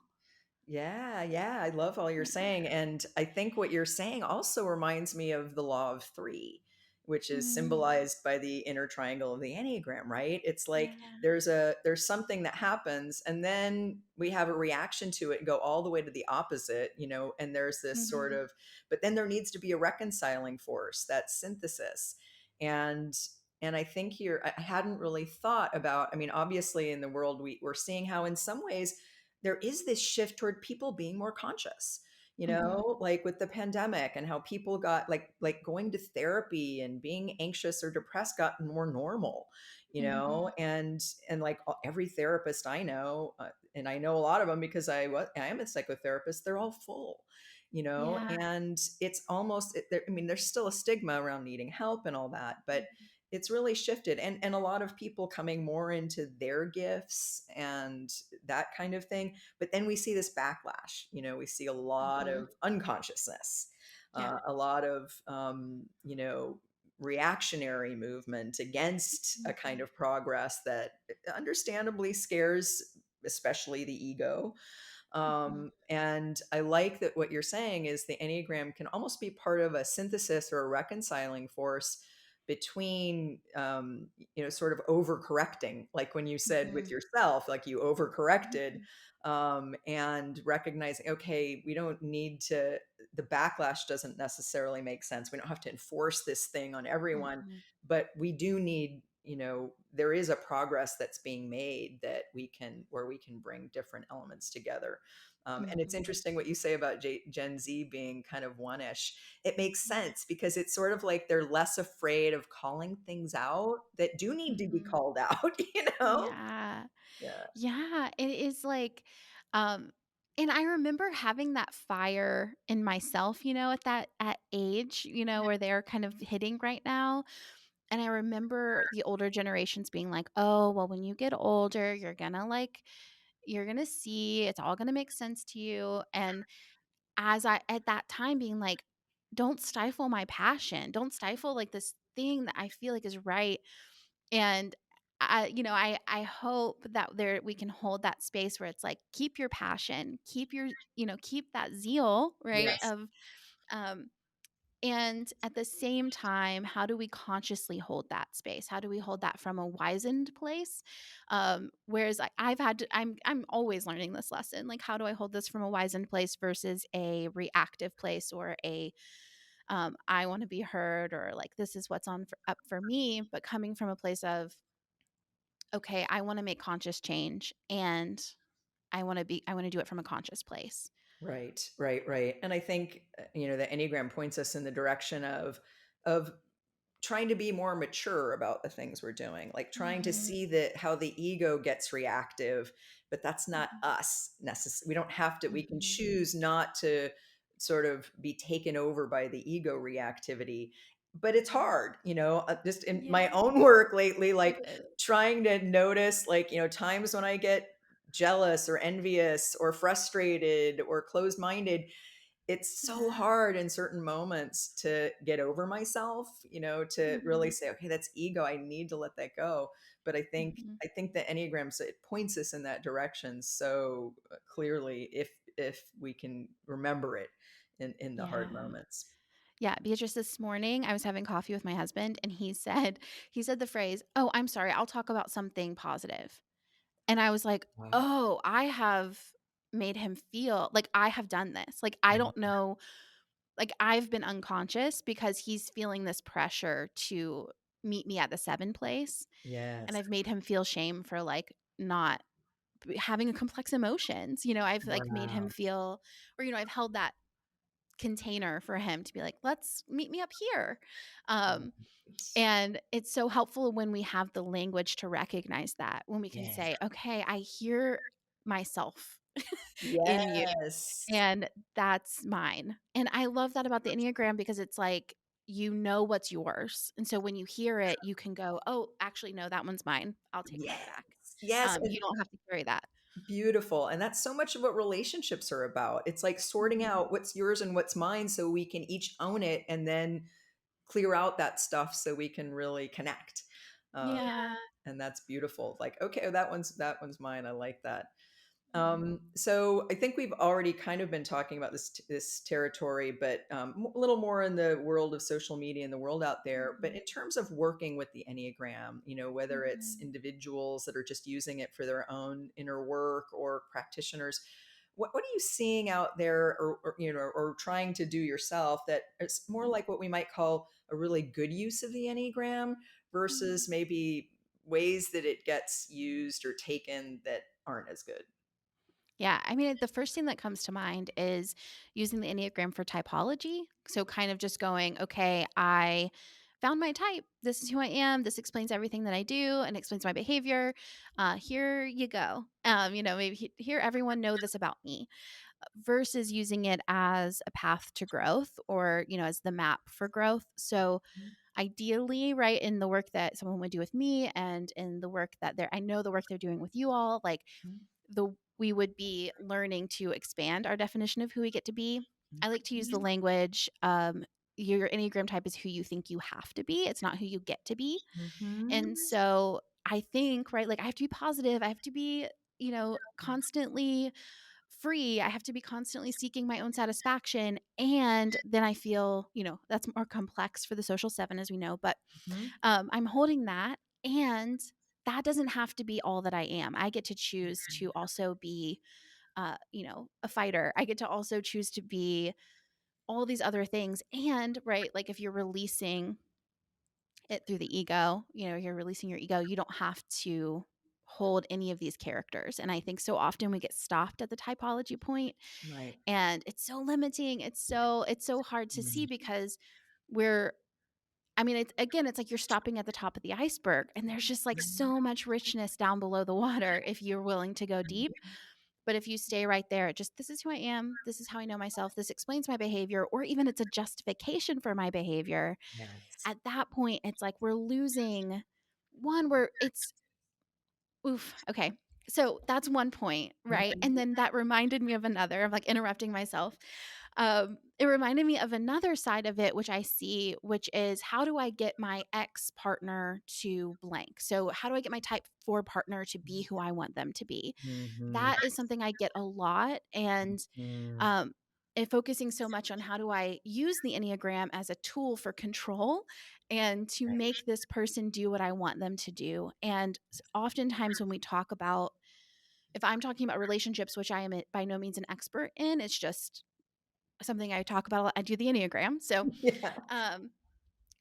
Speaker 1: Yeah, yeah, I love all you're
Speaker 2: Yeah.
Speaker 1: saying, and I think what you're saying also reminds me of the law of 3, which is
Speaker 2: Mm,
Speaker 1: symbolized by the inner triangle of the Enneagram, right? It's like
Speaker 2: yeah.
Speaker 1: there's something that happens, and then we have a reaction to it and go all the way to the opposite, and there's this sort
Speaker 2: Mhm.
Speaker 1: of, but then there needs to be a reconciling force, that synthesis. And I think here I hadn't really thought about, I mean, obviously in the world we're seeing how in some ways there is this shift toward people being more conscious.
Speaker 2: Mhm.
Speaker 1: like with the pandemic and how people got like going to therapy and being anxious or depressed got more normal,
Speaker 2: Mhm.
Speaker 1: and like every therapist I know, and I know a lot of them because I am a psychotherapist, they're all full,
Speaker 2: Yeah.
Speaker 1: and it's almost, I mean, there's still a stigma around needing help and all that, but
Speaker 2: Mhm.
Speaker 1: it's really shifted, and a lot of people coming more into their gifts and that kind of thing. But then we see this backlash. We see a lot
Speaker 2: Mhm.
Speaker 1: of unconsciousness,
Speaker 2: Yeah.
Speaker 1: a lot of reactionary movement against a kind
Speaker 2: Mhm.
Speaker 1: of progress that understandably scares especially the ego.
Speaker 2: Mhm.
Speaker 1: And I like that what you're saying is the Enneagram can almost be part of a synthesis or a reconciling force between, sort of overcorrecting, like when you said with
Speaker 2: Mhm.
Speaker 1: yourself, like you overcorrected,
Speaker 2: Mhm.
Speaker 1: and recognizing, okay, we don't need to, the backlash doesn't necessarily make sense. We don't have to enforce this thing on everyone,
Speaker 2: Mhm.
Speaker 1: but we do need, there is a progress that's being made that where we can bring different elements together. And it's
Speaker 2: Mhm.
Speaker 1: interesting what you say about Gen Z being kind of one-ish. It makes
Speaker 2: Yeah.
Speaker 1: sense because it's sort of like they're less afraid of calling things out that do need to be
Speaker 2: Mhm.
Speaker 1: called out,
Speaker 2: Yeah.
Speaker 1: Yeah.
Speaker 2: Yeah, it is like, um and I remember having that fire in myself, at age, where they're kind of hitting right now. And I remember the older generations being like, "Oh, well, when you get older, you're gonna see, it's all gonna make sense to you." And as I at that time being like, "Don't stifle my passion. Don't stifle like this thing that I feel like is right." And I hope that there we can hold that space where it's like, keep your passion, keep that zeal, right?
Speaker 1: Yes.
Speaker 2: Of um and at the same time, how do we consciously hold that space? How do we hold that from a wizened place? Whereas I'm always learning this lesson. Like, how do I hold this from a wizened place versus a reactive place, or I want to be heard, or like this is what's up for me, but coming from a place of, okay, I want to make conscious change, and I want to do it from a conscious place.
Speaker 1: Right, right, right. And I think, the Enneagram points us in the direction of trying to be more mature about the things we're doing, like trying to
Speaker 2: Mhm.
Speaker 1: see that how the ego gets reactive, but that's not
Speaker 2: Mhm.
Speaker 1: us necessarily. We don't have to, we can
Speaker 2: Mhm.
Speaker 1: choose not to sort of be taken over by the ego reactivity. But it's
Speaker 2: Mhm.
Speaker 1: hard, just in my
Speaker 2: Yeah.
Speaker 1: own work lately,
Speaker 2: Is
Speaker 1: like
Speaker 2: it?
Speaker 1: trying to notice, like, times when I get jealous or envious or frustrated or closed minded. It's so
Speaker 2: Yeah.
Speaker 1: hard in certain moments to get over myself, to really
Speaker 2: Mhm.
Speaker 1: say, okay, that's ego. I need to let that go. But I think
Speaker 2: Mhm.
Speaker 1: I think the Enneagram, so it points us in that direction so clearly, if we can remember it in the hard
Speaker 2: Yeah.
Speaker 1: moments.
Speaker 2: Yeah, Beatrice, this morning I was having coffee with my husband, and he said the phrase, "Oh, I'm sorry, I'll talk about something positive." And I was like,
Speaker 1: Wow.
Speaker 2: "Oh, I have made him feel like I have done this." Like, I
Speaker 1: Yeah.
Speaker 2: don't know, like, I've been unconscious because he's feeling this pressure to meet me at the 7 place, and
Speaker 1: Yes.
Speaker 2: I've made him feel shame for, like, not having a complex emotions. I've, like, made him
Speaker 1: Wow.
Speaker 2: feel, or, I've held that container for him to be like, "Let's meet me up here." Um,
Speaker 1: Right.
Speaker 2: and it's so helpful when we have the language to recognize that, when we can
Speaker 1: Yeah.
Speaker 2: say, "Okay, I hear myself in you,
Speaker 1: Yes.
Speaker 2: and that's mine." And I love that about the Enneagram because it's like, you know what's yours. And so when you hear it, you can go, "Oh, actually, no, that one's mine. I'll take
Speaker 1: Yes.
Speaker 2: mine back."
Speaker 1: Yes.
Speaker 2: You don't have to carry that.
Speaker 1: Beautiful. And that's so much of what relationships are about. It's like sorting
Speaker 2: Mhm.
Speaker 1: out what's yours and what's mine so we can each own it and then clear out that stuff so we can really connect. Uh,
Speaker 2: Yeah.
Speaker 1: and that's beautiful. Like, okay, that one's mine. I like that.
Speaker 2: Mhm.
Speaker 1: So I think we've already kind of been talking about this territory, but a little more in the world of social media and the world out there. But
Speaker 2: Mhm.
Speaker 1: in terms of working with the Enneagram, whether it's
Speaker 2: Mhm.
Speaker 1: individuals that are just using it for their own inner work or practitioners, what are you seeing out there, or trying to do yourself that is more like what we might call a really good use of the Enneagram
Speaker 2: Mhm.
Speaker 1: versus maybe ways that it gets used or taken that aren't as good?
Speaker 2: Yeah, I mean, the first thing that comes to mind is using the Enneagram for typology. So, kind of just going, okay, I found my type. This is who I am. This explains everything that I do and explains my behavior. Here you go. Maybe here everyone know this about me versus using it as a path to growth or, as the map for growth. So, ideally, right, in the work that someone would do with me and in the work that I know the work they're doing with you all, like the we would be learning to expand our definition of who we get to be. I like to use the language, your Enneagram type is who you think you have to be. It's not who you get to be.
Speaker 1: Mhm.
Speaker 2: And so I think, right, like I have to be positive. I have to be, constantly free. I have to be constantly seeking my own satisfaction. And then I feel, that's more complex for the social seven, as we know, but
Speaker 1: Mhm.
Speaker 2: I'm holding that. And that doesn't have to be all that I am. I get to choose to also be, a fighter. I get to also choose to be all these other things. And, right, like if you're releasing it through the ego, you're releasing your ego, you don't have to hold any of these characters. And I think so often we get stopped at the typology point
Speaker 1: Right.
Speaker 2: and it's so limiting. It's so hard to see
Speaker 1: Mm.
Speaker 2: because we're I mean, it's like you're stopping at the top of the iceberg and there's just like so much richness down below the water if you're willing to go deep. But if you stay right there, just this is who I am, this is how I know myself, this explains my behavior, or even it's a justification for my behavior,
Speaker 1: Yes.
Speaker 2: at that point, it's like we're losing one where it's oof. Okay. So that's one point, right?
Speaker 1: Mhm.
Speaker 2: And then that reminded me of another. I'm like interrupting myself. It reminded me of another side of it, which I see, which is how do I get my ex partner to blank? So, how do I get my type 4 partner to be who I want them to be?
Speaker 1: Mhm.
Speaker 2: That is something I get a lot. And
Speaker 1: Mm.
Speaker 2: um, focusing so much on how do I use the Enneagram as a tool for control and to
Speaker 1: Right.
Speaker 2: make this person do what I want them to do. And oftentimes, when we talk about, if I'm talking about relationships, which I am by no means an expert in, it's just something I talk about a lot. I do the Enneagram. So,
Speaker 1: Yeah.
Speaker 2: um,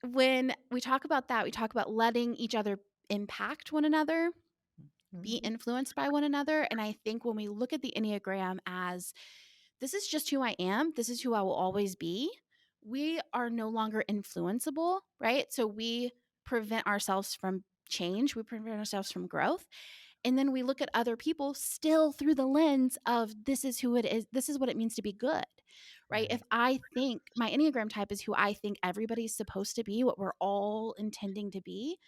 Speaker 2: when we talk about that, we talk about letting each other impact one another, be
Speaker 1: Mhm.
Speaker 2: influenced by one another. And I think when we look at the Enneagram as this is just who I am, this is who I will always be, we are no longer influenceable, right? So we prevent ourselves from change, we prevent ourselves from growth. And then we look at other people still through the lens of this is who it is, this is what it means to be good, right? If
Speaker 1: Right.
Speaker 2: I think my Enneagram type is who I think everybody's supposed to be, what we're all intending to be,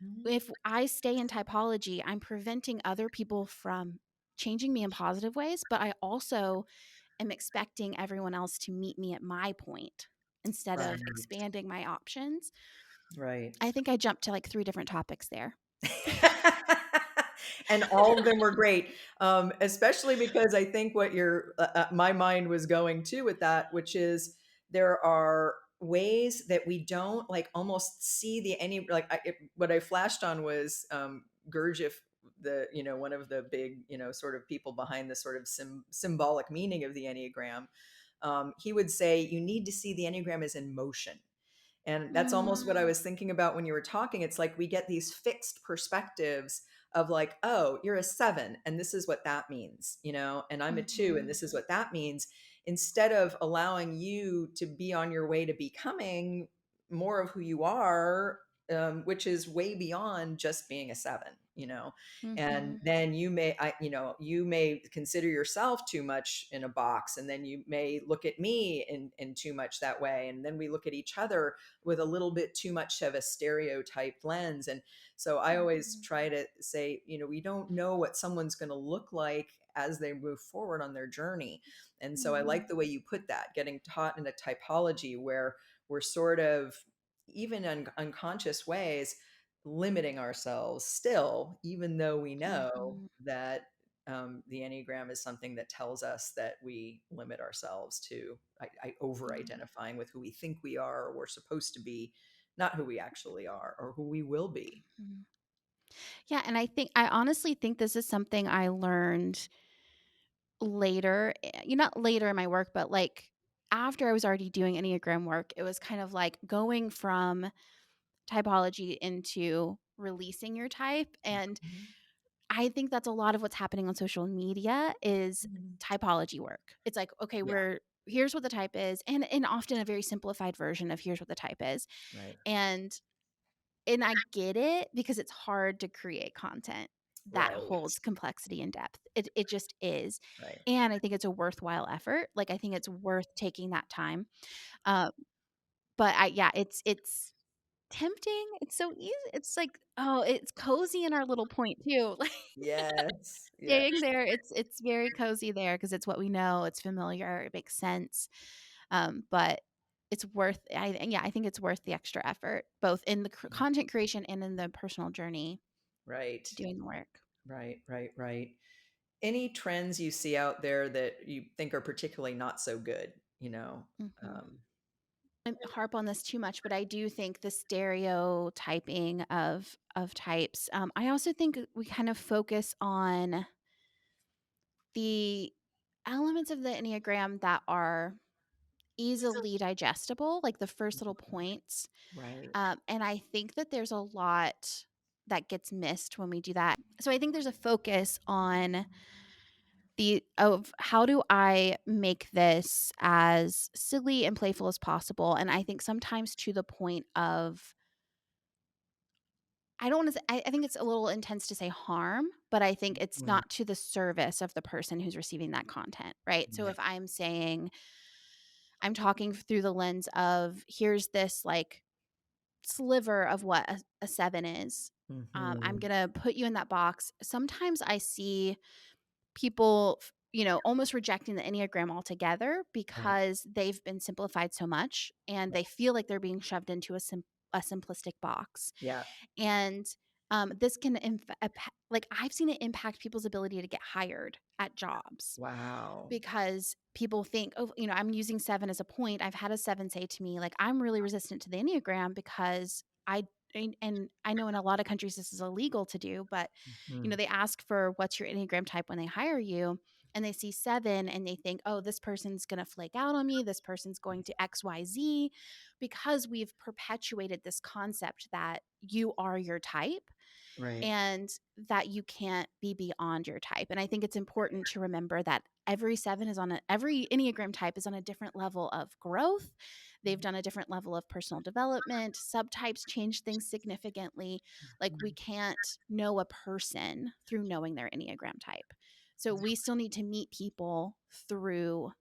Speaker 1: Mhm.
Speaker 2: if I stay in typology, I'm preventing other people from changing me in positive ways, but I also am expecting everyone else to meet me at my point instead of
Speaker 1: Right.
Speaker 2: expanding my options.
Speaker 1: Right.
Speaker 2: I think I jumped to like 3 different topics there.
Speaker 1: And all of them were great, especially because I think what my mind was going to with that, which is there are ways that we don't like almost see the any like what I flashed on was Gurdjieff, the one of the big sort of people behind the sort of symbolic meaning of the Enneagram. He would say you need to see the Enneagram as in motion. And that's almost what I
Speaker 2: Mm,
Speaker 1: was thinking about when you were talking. It's like we get these fixed perspectives of like, oh, you're a 7 and this is what that means, and I'm a 2 and
Speaker 2: mhm,
Speaker 1: this is what that means, instead of allowing you to be on your way to becoming more of who you are, which is way beyond just being a 7, and
Speaker 2: mhm,
Speaker 1: then you may consider yourself too much in a box, and then you may look at me in too much that way, and then we look at each other with a little bit too much of a stereotyped lens. And so I always
Speaker 2: mhm,
Speaker 1: try to say, we don't know what someone's going to look like as they move forward on their journey. And so I like
Speaker 2: mhm,
Speaker 1: the way you put that, getting taught in a typology where we're sort of, even in unconscious ways, limiting ourselves still, even though we know
Speaker 2: mhm,
Speaker 1: that the Enneagram is something that tells us that we limit ourselves to over
Speaker 2: yeah,
Speaker 1: identifying with who we think we are or we're supposed to be, not who we actually are or who we will be.
Speaker 2: mhm. Yeah, and I honestly think this is something I learned later, not later in my work, but like after I was already doing Enneagram work, it was kind of like going from typology into releasing your type. And
Speaker 1: Mhm.
Speaker 2: I think that's a lot of what's happening on social media is
Speaker 1: Mhm.
Speaker 2: typology work. It's like, okay,
Speaker 1: Yeah,
Speaker 2: here's what the type is, and often a very simplified version of here's what the type is.
Speaker 1: right,
Speaker 2: And and I get it because it's hard to create content that
Speaker 1: right,
Speaker 2: holds complexity and depth. It just is.
Speaker 1: right.
Speaker 2: And I think it's a worthwhile effort. Like I think it's worth taking that time. Uh, but I yeah, it's tempting. It's so easy. It's like, oh, it's cozy in our little point too. Like
Speaker 1: Yes, yeah,
Speaker 2: staying there, it's very cozy there because it's what we know, it's familiar, it makes sense. But it's worth I think it's worth the extra effort, both in the content creation and in the personal journey
Speaker 1: right,
Speaker 2: doing the work.
Speaker 1: right, right, right. Any trends you see out there that you think are particularly not so good, you know?
Speaker 2: Mhm.
Speaker 1: Um,
Speaker 2: I harp on this too much, but I do think the stereotyping of types. I also think we kind of focus on the elements of the Enneagram that are easily digestible, like the first little points.
Speaker 1: right,
Speaker 2: And I think that there's a lot that gets missed when we do that. So I think there's a focus on the of how do I make this as silly and playful as possible. And I think sometimes to the point of I don't want to say I think it's a little intense to say harm, but I think it's
Speaker 1: mm,
Speaker 2: not to the service of the person who's receiving that content, right? So
Speaker 1: right,
Speaker 2: if I'm saying I'm talking through the lens of here's this like sliver of what a 7 is. I'm
Speaker 1: mhm,
Speaker 2: gonna put you in that box. Sometimes I see people, almost rejecting the Enneagram altogether
Speaker 1: right,
Speaker 2: because they've been simplified so much and they feel like they're being shoved into a simplistic box.
Speaker 1: yeah,
Speaker 2: And this can, like, I've seen it impact people's ability to get hired at jobs
Speaker 1: wow,
Speaker 2: because people think, oh, I'm using 7 as a point. I've had a 7 say to me, like, I'm really resistant to the Enneagram because and I know in a lot of countries this is illegal to do, but
Speaker 1: mhm,
Speaker 2: they ask for what's your Enneagram type when they hire you, and they see 7 and they think, oh, this person's going to flake out on me. This person's going to XYZ because we've perpetuated this concept that you are your type
Speaker 1: right,
Speaker 2: and that you can't be beyond your type. And I think it's important to remember that every Enneagram type is on a different level of growth. They've done a different level of personal development. Subtypes change things significantly. Like we
Speaker 1: mhm,
Speaker 2: can't know a person through knowing their Enneagram type. So we still need to meet people through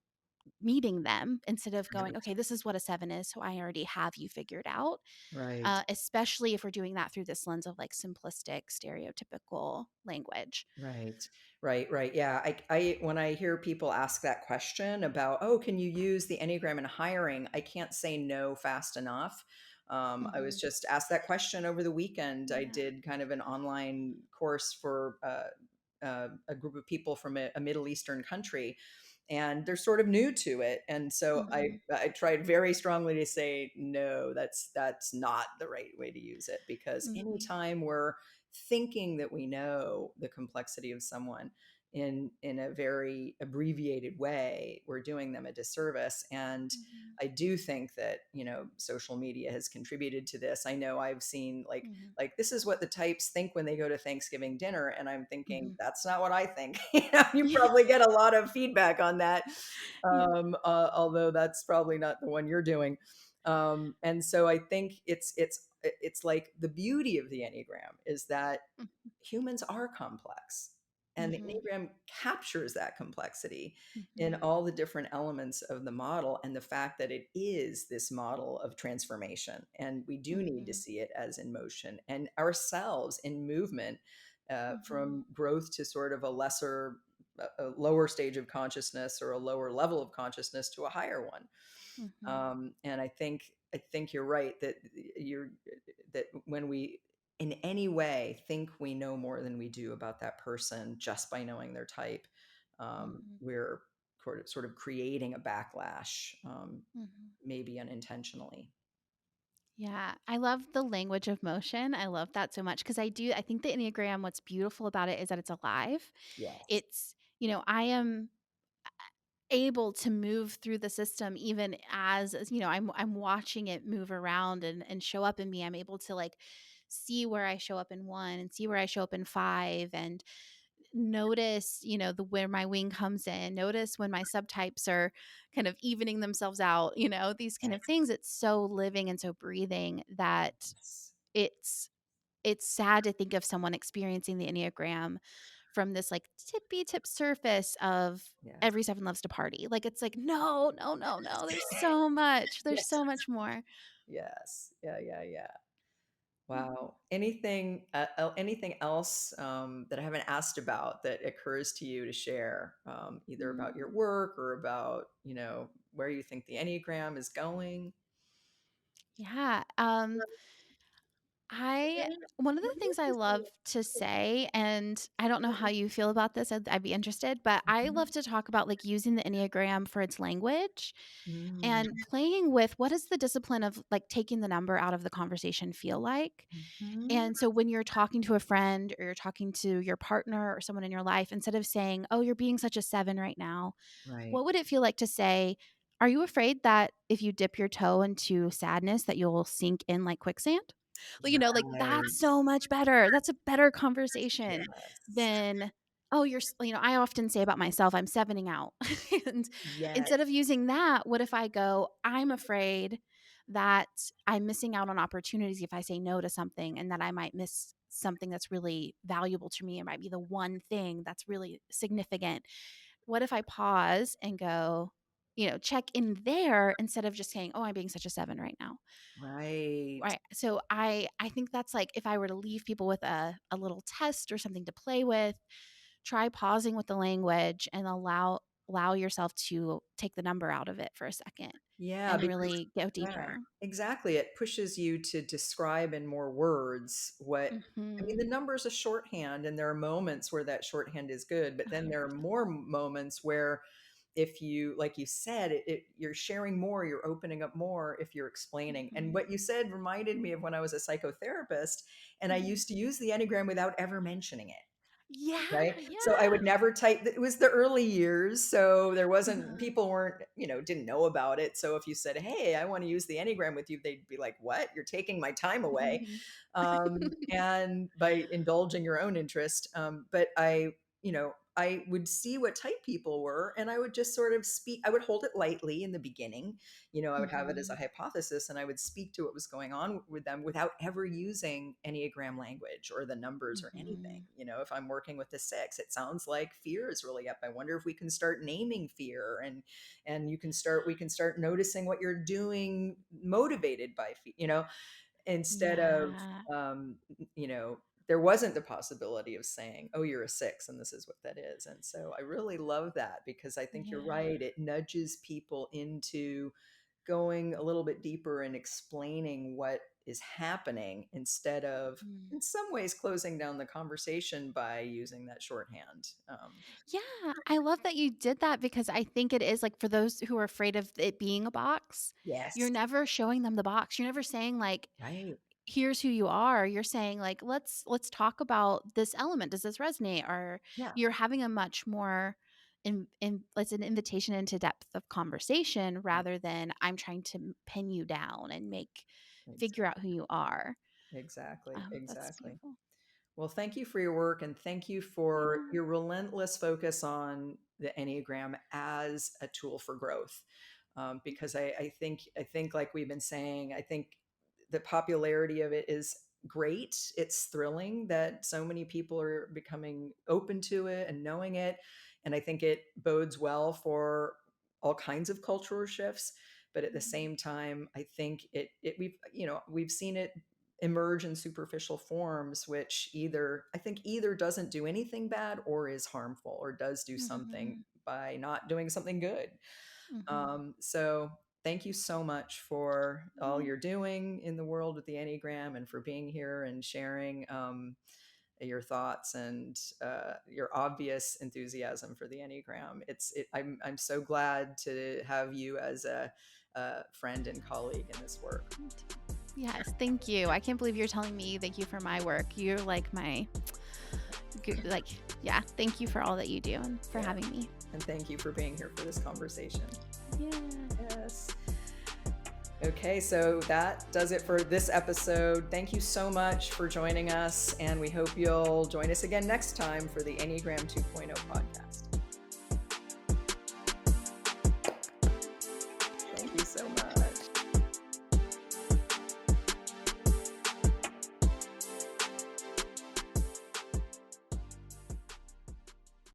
Speaker 2: meeting them instead of going,
Speaker 1: right,
Speaker 2: okay, this is what a 7 is. So I already have you figured out,
Speaker 1: right.
Speaker 2: especially if we're doing that through this lens of like simplistic, stereotypical language.
Speaker 1: Right, right, right. Yeah, when I hear people ask that question about, oh, can you use the Enneagram in hiring? I can't say no fast enough. I was
Speaker 2: Mhm.
Speaker 1: just asked that question over the weekend. I
Speaker 2: Yeah.
Speaker 1: did kind of an online course for a group of people from a Middle Eastern country, and they're sort of new to it. And so
Speaker 2: Mhm.
Speaker 1: I tried very strongly to say, no, that's not the right way to use it, because
Speaker 2: Mhm.
Speaker 1: anytime we're thinking that we know the complexity of someone in a very abbreviated way, we're doing them a disservice. And
Speaker 2: Mhm.
Speaker 1: I do think that, social media has contributed to this. I know I've seen
Speaker 2: Mhm.
Speaker 1: like this is what the types think when they go to Thanksgiving dinner, and I'm thinking
Speaker 2: Mhm.
Speaker 1: that's not what I think. You probably get a lot of feedback on that,
Speaker 2: Yeah.
Speaker 1: although that's probably not the one you're doing. And so I think it's like the beauty of the Enneagram is that
Speaker 2: Mhm.
Speaker 1: humans are complex, and the
Speaker 2: Mhm.
Speaker 1: Enneagram captures that complexity in
Speaker 2: Mhm.
Speaker 1: all the different elements of the model, and the fact that it is this model of transformation, and we do need to
Speaker 2: Mhm.
Speaker 1: see it as in motion and ourselves in movement,
Speaker 2: Mhm.
Speaker 1: from growth to sort of a lower stage of consciousness, or a lower level of consciousness to a higher one.
Speaker 2: Mhm.
Speaker 1: And I think you're right that you're that when we in any way think we know more than we do about that person just by knowing their type,
Speaker 2: Mhm.
Speaker 1: we're sort of creating a backlash,
Speaker 2: Mhm.
Speaker 1: maybe unintentionally.
Speaker 2: Yeah, I love the language of motion. I love that so much because I think the Enneagram, what's beautiful about it is that it's alive.
Speaker 1: Yes.
Speaker 2: It's, I am able to move through the system even as I'm watching it move around and show up in me. I'm able to like see where I show up in 1 and see where I show up in 5 and notice, where my wing comes in, notice when my subtypes are kind of evening themselves out, these kind of things. It's so living and so breathing that
Speaker 1: Yes.
Speaker 2: it's it's sad to think of someone experiencing the Enneagram from this like tippy tip surface of
Speaker 1: Yeah.
Speaker 2: every 7 loves to party. Like it's like, no, no, no, no. There's so much. There's
Speaker 1: Yes.
Speaker 2: so much more.
Speaker 1: Yes. Yeah. Yeah. Yeah.
Speaker 2: Mhm.
Speaker 1: Wow. Anything else that I haven't asked about that occurs to you to share, either about your
Speaker 2: Mm.
Speaker 1: work or about, where you think the Enneagram is going?
Speaker 2: Yeah. I One of the things I love to say, and I don't know how you feel about this, I'd be interested, but I
Speaker 1: Mhm.
Speaker 2: love to talk about like using the Enneagram for its language
Speaker 1: Mm,
Speaker 2: and playing with what does the discipline of like taking the number out of the conversation feel like?
Speaker 1: mhm.
Speaker 2: And so when you're talking to a friend or you're talking to your partner or someone in your life, instead of saying, "Oh, you're being such a 7 right now,"
Speaker 1: Right.
Speaker 2: what would it feel like to say, "Are you afraid that if you dip your toe into sadness that you'll sink in like quicksand?" Like, like
Speaker 1: Right.
Speaker 2: that's so much better. That's a better conversation
Speaker 1: Yes.
Speaker 2: than, "Oh, I often say about myself, I'm sevening out." And
Speaker 1: Yes.
Speaker 2: instead of using that, what if I go, "I'm afraid that I'm missing out on opportunities if I say no to something and that I might miss something that's really valuable to me. It might be the one thing that's really significant. What if I pause and go, check in there instead of just saying, "Oh, I'm being such a 7 right now."
Speaker 1: Right.
Speaker 2: Right. So I think that's like if I were to leave people with a little test or something to play with, try pausing with the language and allow yourself to take the number out of it for a second
Speaker 1: Yeah,
Speaker 2: and
Speaker 1: because
Speaker 2: really go
Speaker 1: yeah,
Speaker 2: deeper.
Speaker 1: exactly. It pushes you to describe in more words what I mean,
Speaker 2: Mhm.
Speaker 1: the number's a shorthand, and there are moments where that shorthand is good, but then there are
Speaker 2: 100%.
Speaker 1: more moments where if you, like you said, you're sharing more, you're opening up more if you're explaining. And
Speaker 2: Mhm.
Speaker 1: what you said reminded me of when I was a psychotherapist, and I
Speaker 2: Mhm.
Speaker 1: used to use the Enneagram without ever mentioning it.
Speaker 2: Yeah,
Speaker 1: Right? So I would
Speaker 2: yeah.
Speaker 1: never type it was the early years, so there wasn't
Speaker 2: Uh-huh.
Speaker 1: people weren't, didn't know about it. So if you said, "Hey, I want to use the Enneagram with you," they'd be like, "What? You're taking my time away."
Speaker 2: Mhm.
Speaker 1: And by indulging your own interest, but I would see what type people were, and I would just sort of speak. I would hold it lightly in the beginning. I would have it as a
Speaker 2: Mhm.
Speaker 1: hypothesis, and I would speak to what was going on with them without ever using Enneagram language or the numbers or anything.
Speaker 2: Mhm.
Speaker 1: If I'm working with the 6, it sounds like fear is really up. I wonder if we can start naming fear, and we can start noticing what you're doing motivated by fear, instead of
Speaker 2: Yeah.
Speaker 1: um, you know there wasn't the possibility of saying, "Oh, you're a 6 and this is what that is." And so I really love that, because I think you're
Speaker 2: Yeah.
Speaker 1: right, it nudges people into going a little bit deeper and explaining what is happening, instead of
Speaker 2: Mhm.
Speaker 1: in some ways closing down the conversation by using that shorthand.
Speaker 2: Yeah, I love that you did that because I think it is like for those who are afraid of it being a box,
Speaker 1: Yes.
Speaker 2: you're never showing them the box. You're never saying like,
Speaker 1: Right.
Speaker 2: here's who you are. You're saying like, let's talk about this element. Does this resonate? Or
Speaker 1: Yeah.
Speaker 2: you're having a much more in it's an invitation into depth of conversation rather than I'm trying to pin you down and
Speaker 1: Ex-
Speaker 2: figure out who you are.
Speaker 1: exactly,
Speaker 2: That's
Speaker 1: exactly.
Speaker 2: beautiful.
Speaker 1: Well, thank you for your work, and thank you for
Speaker 2: Yeah.
Speaker 1: your relentless focus on the Enneagram as a tool for growth. Because I think, like we've been saying, I think the popularity of it is great. It's thrilling that so many people are becoming open to it and knowing it, and I think it bodes well for all kinds of cultural shifts. But at the
Speaker 2: Mhm.
Speaker 1: same time, I think we've seen it emerge in superficial forms, which either doesn't do anything bad or is harmful or does do something
Speaker 2: Mhm.
Speaker 1: by not doing something good.
Speaker 2: Mhm.
Speaker 1: So thank you so much for all
Speaker 2: Yeah.
Speaker 1: you're doing in the world with the Enneagram, and for being here and sharing your thoughts, and your obvious enthusiasm for the Enneagram. I'm so glad to have you as a friend and colleague in this work.
Speaker 2: Me too. Yes, thank you. I can't believe you're telling me thank you for my work. You're like my like yeah, thank you for all that you do and for
Speaker 1: Yeah.
Speaker 2: having me.
Speaker 1: And thank you for being here for this conversation.
Speaker 2: Yeah.
Speaker 1: Yes. Okay, so that does it for this episode. Thank you so much for joining us, and we hope you'll join us again next time for the Enneagram 2.0 podcast.